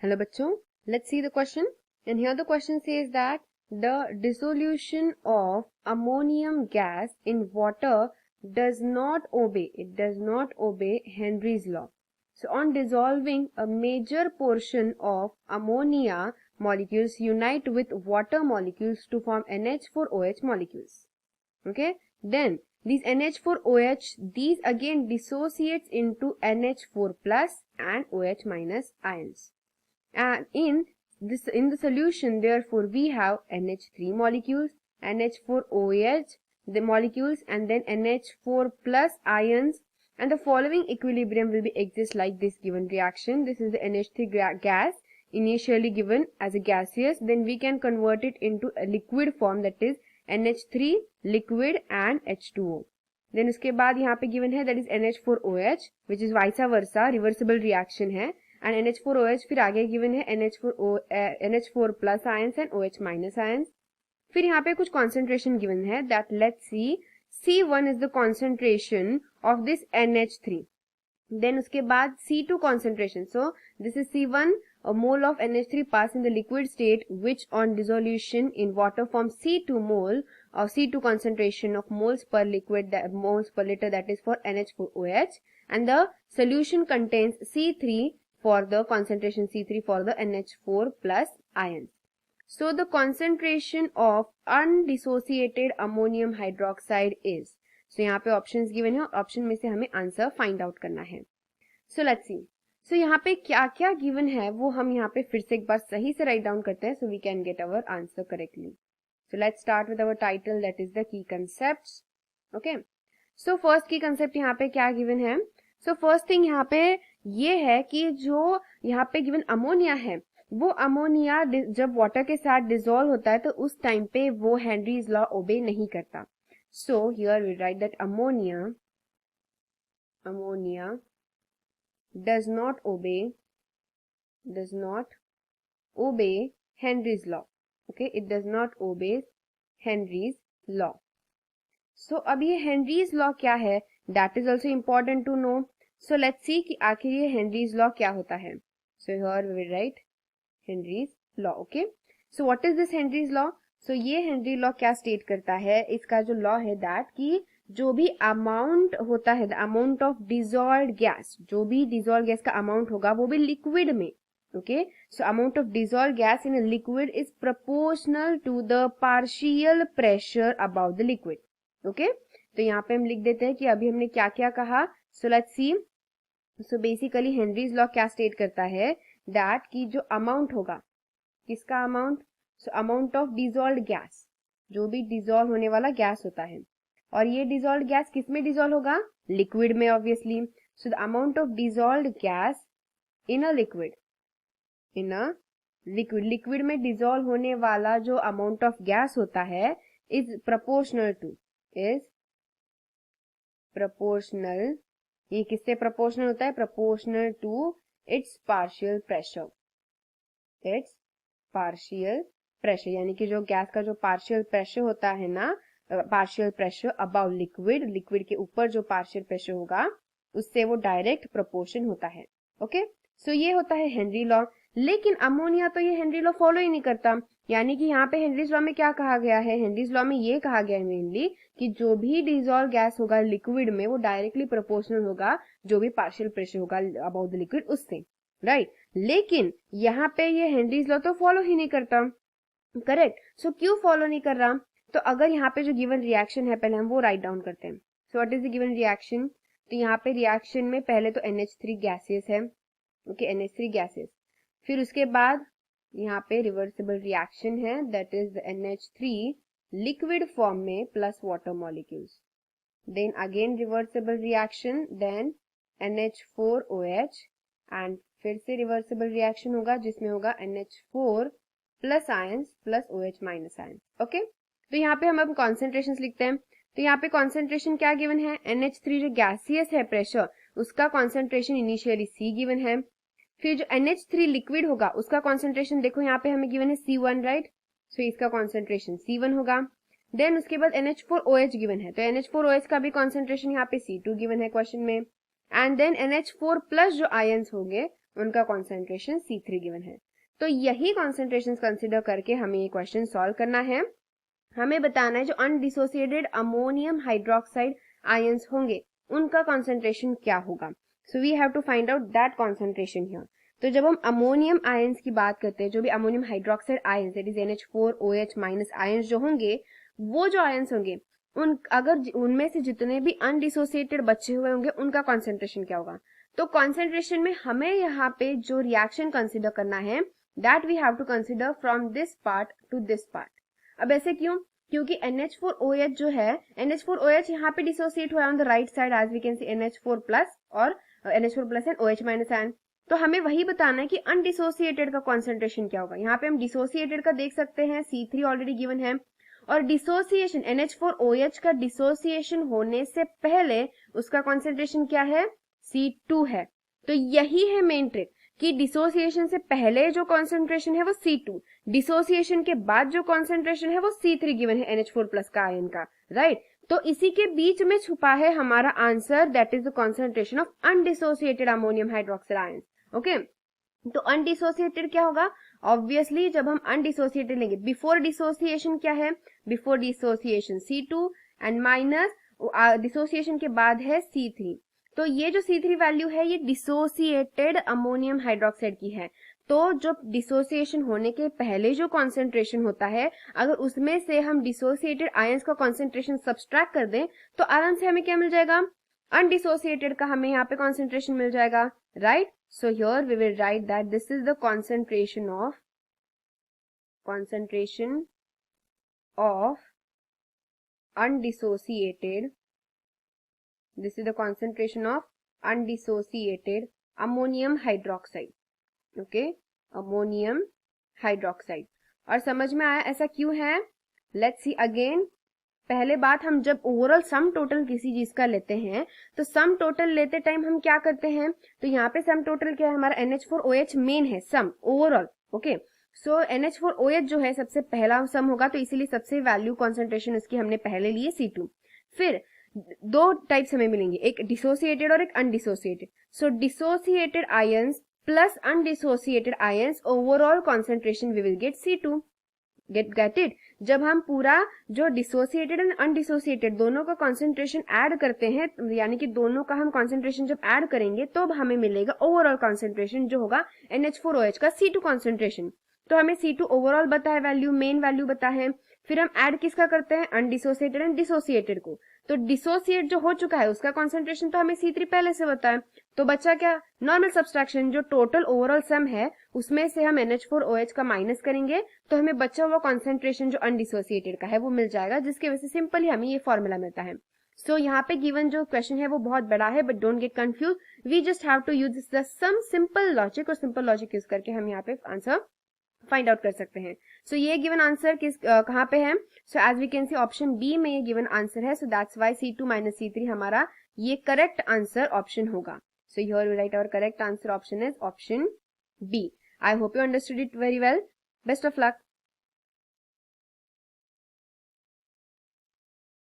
Hello bachcho, let's see the question. And here the question says that the dissolution of ammonium gas in water does not obey Henry's law. So on dissolving, a major portion of ammonia molecules unite with water molecules to form NH4OH molecules. Okay, then these NH4OH, these again dissociates into NH4 plus and OH minus ions. And in the solution, therefore, we have NH3 molecules, NH4OH, the molecules, and then NH4 plus ions. And the following equilibrium will be exist like this given reaction. This is the NH3 gas initially given as a gaseous. Then we can convert it into a liquid form, that is NH3 liquid and H2O. Then उसके बाद यहाँ पे given है that is NH4OH, which is vice versa, reversible reaction है. And NH4OH फिर आगे given है NH4 plus ions and OH minus ions. फिर यहाँ पे कुछ concentration given है, that let's see, C1 is the concentration of this NH3. Then उसके बाद C2 concentration. So this is C1, a mole of NH3 pass in the liquid state, which on dissolution in water forms C2 mole or C2 concentration of moles per liquid, moles per liter, that is for NH4OH, and the solution contains C3 for the concentration C3 for the NH4 plus ions. So the concentration of undissociated ammonium hydroxide is, so यहाँ पे options given है, option में से हमें answer find out करना है. So let's see. So यहाँ पे क्या क्या given है वो हम यहाँ पे फिर से एक बार सही से write down करते हैं, so we can get our answer correctly. So let's start with our title, that is the key concepts. Okay. So first key concept यहाँ पे क्या given है? So first thing यहाँ पे ये है कि जो यहाँ पे given अमोनिया है, वो अमोनिया जब वाटर के साथ डिसॉल्व होता है तो उस टाइम पे वो हेनरीज लॉ ओबे नहीं करता. So here we write that ammonia does not obey Henry's law. Okay, it does not obey Henry's law. So अब ये Henry's law क्या है, that is also important to know. So let's see कि आखिर ये Henry's law क्या होता है. So here we will write Henry's law. Okay, so what is this Henry's law? So ये Henry law क्या state करता है, इसका जो law है that कि जो भी अमाउंट होता है, the amount of dissolved gas, जो भी dissolved gas का अमाउंट होगा वो भी लिक्विड में. Okay, so amount of dissolved gas in a liquid is proportional to the partial pressure above the liquid. Okay, तो यहाँ पे हम लिख देते हैं कि अभी हमने क्या क्या कहा. So let's see. So basically Henry's law क्या state करता है that कि जो अमाउंट होगा, किसका amount, so amount of dissolved gas, जो भी डिसॉल्व होने वाला गैस होता है, और ये डिसॉल्व्ड गैस किस में डिसॉल्व होगा, लिक्विड में obviously. So the amount of dissolved gas in a liquid, liquid में डिसॉल्व होने वाला जो अमाउंट ऑफ गैस होता है इज प्रोपोर्शनल, ये किससे प्रोपोर्शनल होता है, proportional to its partial pressure, यानी कि जो गैस का जो पार्शियल प्रेशर होता है ना, पार्शियल प्रेशर अबाउट लिक्विड के ऊपर जो पार्शियल प्रेशर होगा उससे वो डायरेक्ट प्रोपोर्शन होता है. ओके, सो ये होता है हेनरी लॉ. लेकिन अमोनिया तो ये हेनरी लॉ फॉलो ही नहीं करता. यानी कि यहाँ पे हेनरीज लॉ में क्या कहा गया है, हेनरीज लॉ में ये कहा गया है मेनली कि जो भी डिसॉल्व गैस होगा लिक्विड में वो डायरेक्टली प्रोपोर्शनल होगा जो भी पार्शियल प्रेशर होगा अबाउट द लिक्विड उससे, राइट. लेकिन यहाँ पे ये हेनरीज लॉ तो फॉलो ही नहीं करता. करेक्ट. सो क्यों फॉलो नहीं कर रहा, तो अगर यहाँ पे जो गिवन रिएक्शन है पहले हम वो राइट डाउन करते हैं. So what is the given reaction, तो यहाँ पे रिएक्शन में पहले तो NH3 गैसेस है. ओके, NH3 गैसेस, फिर उसके बाद यहाँ पे रिवर्सिबल रिएक्शन है, that is NH3 liquid form में plus water molecules. Then again reversible reaction, then NH4OH, and फिर से रिवर्सिबल रिएक्शन होगा जिसमें होगा NH4 plus ions plus OH minus ions. Okay, तो यहाँ पे हम अब कॉन्सेंट्रेशन लिखते हैं. तो यहाँ पे कॉन्सेंट्रेशन क्या गिवन है, NH3 जो गैसियस है प्रेशर उसका कॉन्सेंट्रेशन इनिशियली C गिवन है. फिर जो NH3 लिक्विड होगा उसका कॉन्सेंट्रेशन देखो यहाँ पे हमें गिवन है C1, राइट. सो इसका कॉन्सेंट्रेशन C1 होगा. देन उसके बाद NH4OH गिवन है, तो NH4OH का भी कॉन्सेंट्रेशन यहाँ पे C2 गिवन है क्वेश्चन में. एंड देन NH4 प्लस जो आयंस होंगे उनका कॉन्सेंट्रेशन C3 गिवन है। तो यही कॉन्सेंट्रेशन कंसिडर करके हमें ये क्वेश्चन सॉल्व करना है। हमें बताना है जो अनडिसोसिएटेड अमोनियम हाइड्रोक्साइड आयंस होंगे उनका कॉन्सेंट्रेशन क्या होगा। So we have to find out that concentration here. तो जब हम अमोनियम आयंस की बात करते हैं, जो भी ammonium hydroxide ions that is NH4OH minus ions जो होंगे, वो जो आयंस होंगे अगर उनमें से जितने भी अनडिसोसिएटेड बचे हुए होंगे उनका कॉन्सेंट्रेशन क्या होगा। तो कॉन्सेंट्रेशन में हमें यहाँ पे जो रिएक्शन कंसिडर करना है that we have to consider from this part to this part. अब ऐसे क्यों? क्योंकि NH4OH जो है, NH4OH यहाँ पे डिसोसिएट हुआ है on the right side as we can see NH4+ और NH4+ and OH minus ion. तो हमें वही बताना है कि अनडिसोसिएटेड का कॉन्सेंट्रेशन क्या होगा। यहाँ पे हम डिसोसिएटेड का देख सकते हैं, C3 ऑलरेडी गिवन है, और डिसोसिएशन NH4OH का डिसोसिएशन होने से पहले उसका कॉन्सेंट्रेशन क्या है, C2 है। तो यही है मेन ट्रिक कि डिसोसिएशन से पहले जो कॉन्सेंट्रेशन है वो C2, डिसोसिएशन के बाद जो कॉन्सेंट्रेशन है वो C3 गिवन है NH4+ का आयन का, राइट। तो इसी के बीच में छुपा है हमारा answer, that is the concentration of undissociated ammonium hydroxide ion. Okay, तो अनडिसोसिएटेड क्या होगा? ऑब्वियसली जब हम अनडिसोसिएटेड लेंगे, बिफोर डिसोसिएशन क्या है, before dissociation C2 and minus dissociation के बाद है C3। तो ये जो C3 वैल्यू है ये डिसोसिएटेड अमोनियम हाइड्रोक्साइड की है। तो जो डिसोसिएशन होने के पहले जो कॉन्सेंट्रेशन होता है, अगर उसमें से हम डिसोसिएटेड आयंस का कॉन्सेंट्रेशन सब्सट्रैक्ट कर दें तो आराम से हमें क्या मिल जाएगा, अनडिसोसिएटेड का हमें यहाँ पे कॉन्सेंट्रेशन मिल जाएगा, right. So here we will write that this is the concentration of undissociated, this is the concentration of undissociated ammonium hydroxide, okay, ammonium hydroxide। और समझ में आया ऐसा क्यों है? Let's see again. पहले बात, हम जब ओवरऑल सम टोटल किसी चीज का लेते हैं तो सम टोटल लेते टाइम हम क्या करते हैं, तो यहाँ पे सम टोटल क्या है, हमारा NH4OH मेन है सम ओवरऑल, ओके। सो NH4OH जो है सबसे पहला सम होगा, तो इसीलिए सबसे वैल्यू कॉन्सेंट्रेशन इसकी हमने पहले लिए C2। फिर दो टाइप्स हमें मिलेंगे, एक डिसोसिएटेड और एक undissociated. So dissociated ions plus undissociated ions, overall concentration we will get C2। Get it. जब हम पूरा जो डिसोसिएटेड एंड अनडिसोसिएटेड दोनों का कॉन्सेंट्रेशन ऐड करते हैं, यानी कि दोनों का हम कॉन्सेंट्रेशन जब ऐड करेंगे तो हमें मिलेगा ओवरऑल कॉन्सेंट्रेशन जो होगा NH4OH का C2 कॉन्सेंट्रेशन। तो हमें C2 ओवरऑल बता है वैल्यू, मेन वैल्यू बता है। फिर हम ऐड किसका करते हैं, अनडिसोसिएटेड एंड डिसोसिएटेड को। तो डिसोसिएट जो हो चुका है उसका कॉन्सेंट्रेशन तो हमें C3 पहले से बता है, तो बचा क्या, नॉर्मल सब्सट्रैक्शन। जो टोटल ओवरऑल सम है उसमें से हम NH4OH का माइनस करेंगे तो हमें बचा हुआ कॉन्सेंट्रेशन जो अनडिसोसिएटेड का है वो मिल जाएगा, जिसकी वजह से सिंपली हमें ये फॉर्मूला मिलता है। सो यहाँ पे गिवन जो क्वेश्चन है वो बहुत बड़ा है, but don't get confuse, we just have to use the some simple logic, और सिंपल लॉजिक यूज करके हम यहाँ पे आंसर फाइंड आउट कर सकते हैं। सो ये गिवन आंसर कहाँ पे है, so as we can see option B में ये गिवन आंसर है। So that's why C2 minus C3 हमारा ये करेक्ट आंसर ऑप्शन होगा। So here we write our correct answer option is option B. I hope you understood it very well. Best of luck.